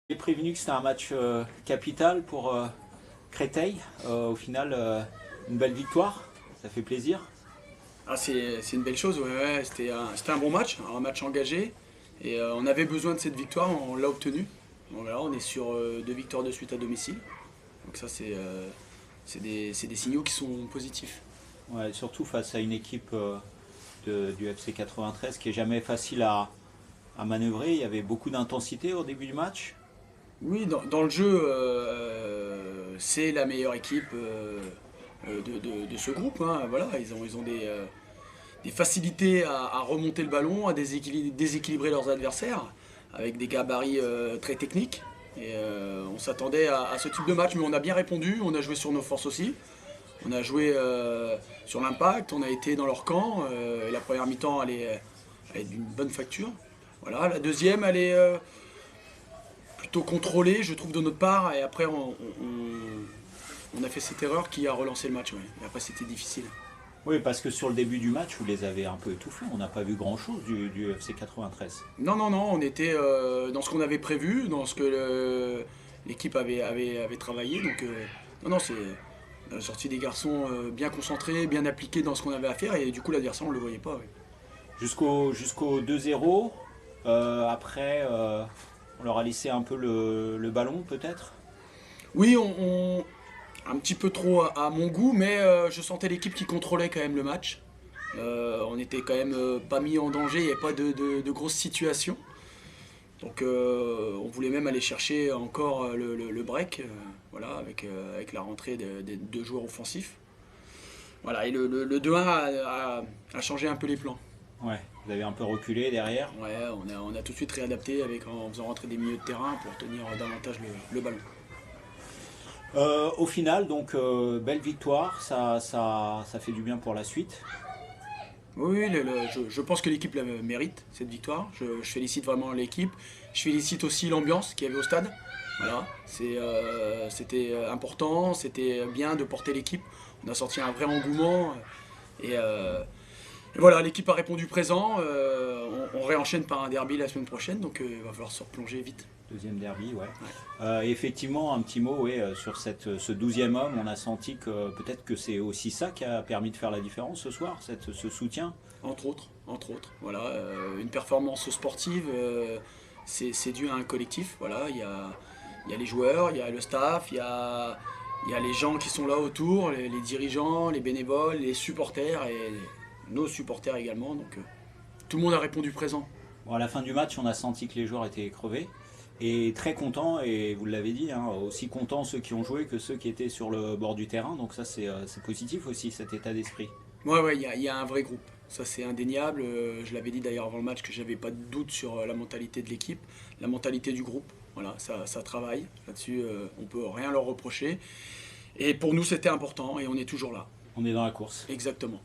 J'ai prévenu que c'était un match capital pour Créteil. Au final, une belle victoire, ça fait plaisir. Ah, c'est une belle chose, ouais, ouais. C'était un bon match, un match engagé. Et on avait besoin de cette victoire, on l'a obtenue. Donc voilà, on est sur 2 victoires de suite à domicile. Donc ça, c'est des signaux qui sont positifs. Ouais, surtout face à une équipe du FC 93 qui est jamais facile à manœuvrer. Il y avait beaucoup d'intensité au début du match. Oui, dans le jeu, c'est la meilleure équipe de ce groupe, hein. Voilà, ils ont des facilités à remonter le ballon, à déséquilibrer leurs adversaires, avec des gabarits très techniques. Et on s'attendait à ce type de match, mais on a bien répondu, on a joué sur nos forces aussi. On a joué sur l'impact, on a été dans leur camp. Et la première mi-temps, elle est d'une bonne facture. Voilà, la deuxième, elle est plutôt contrôlée, je trouve, de notre part. Et après, on a fait cette erreur qui a relancé le match. Ouais. Et après, c'était difficile. Oui, parce que sur le début du match, vous les avez un peu étouffés. On n'a pas vu grand-chose du FC 93. Non, non, non, on était dans ce qu'on avait prévu, dans ce que l'équipe avait travaillé. Donc, non, non, on a sorti des garçons bien concentrés, bien appliqués dans ce qu'on avait à faire. Et du coup, l'adversaire, on ne le voyait pas. Ouais. Jusqu'au 2-0. Après, on leur a laissé un peu le ballon, peut-être. Oui, un petit peu trop à mon goût, mais je sentais l'équipe qui contrôlait quand même le match. On était quand même pas mis en danger, il n'y avait pas de grosses situations. Donc on voulait même aller chercher encore le break, voilà, avec la rentrée des deux joueurs offensifs. Voilà, et le 2-1 a changé un peu les plans. Ouais, vous avez un peu reculé derrière. Ouais, on a tout de suite réadapté en faisant rentrer des milieux de terrain pour tenir davantage le ballon. Au final, donc, belle victoire, ça fait du bien pour la suite. Oui, je pense que l'équipe la mérite, cette victoire. Je félicite vraiment l'équipe. Je félicite aussi l'ambiance qu'il y avait au stade. Voilà, c'était important, c'était bien de porter l'équipe. On a sorti un vrai engouement. Et, euh, et voilà, l'équipe a répondu présent. On réenchaîne par un derby la semaine prochaine, donc il va falloir se replonger vite. Deuxième derby, ouais. Ouais. Et effectivement, un petit mot ouais, sur ce 12e homme, on a senti que peut-être que c'est aussi ça qui a permis de faire la différence ce soir, ce soutien. Entre autres. Voilà, une performance sportive, c'est dû à un collectif. Voilà, il y a les joueurs, il y a le staff, il y a les gens qui sont là autour, les dirigeants, les bénévoles, les supporters et nos supporters également. Donc tout le monde a répondu présent. Bon, à la fin du match, on a senti que les joueurs étaient crevés. Et très contents, et vous l'avez dit, hein, aussi contents ceux qui ont joué que ceux qui étaient sur le bord du terrain. Donc ça, c'est positif aussi, cet état d'esprit. Ouais, ouais, il y a un vrai groupe. Ça, c'est indéniable. Je l'avais dit d'ailleurs avant le match que j'avais pas de doute sur la mentalité de l'équipe, la mentalité du groupe. Voilà, ça travaille. Là-dessus, on peut rien leur reprocher. Et pour nous, c'était important et on est toujours là. On est dans la course. Exactement.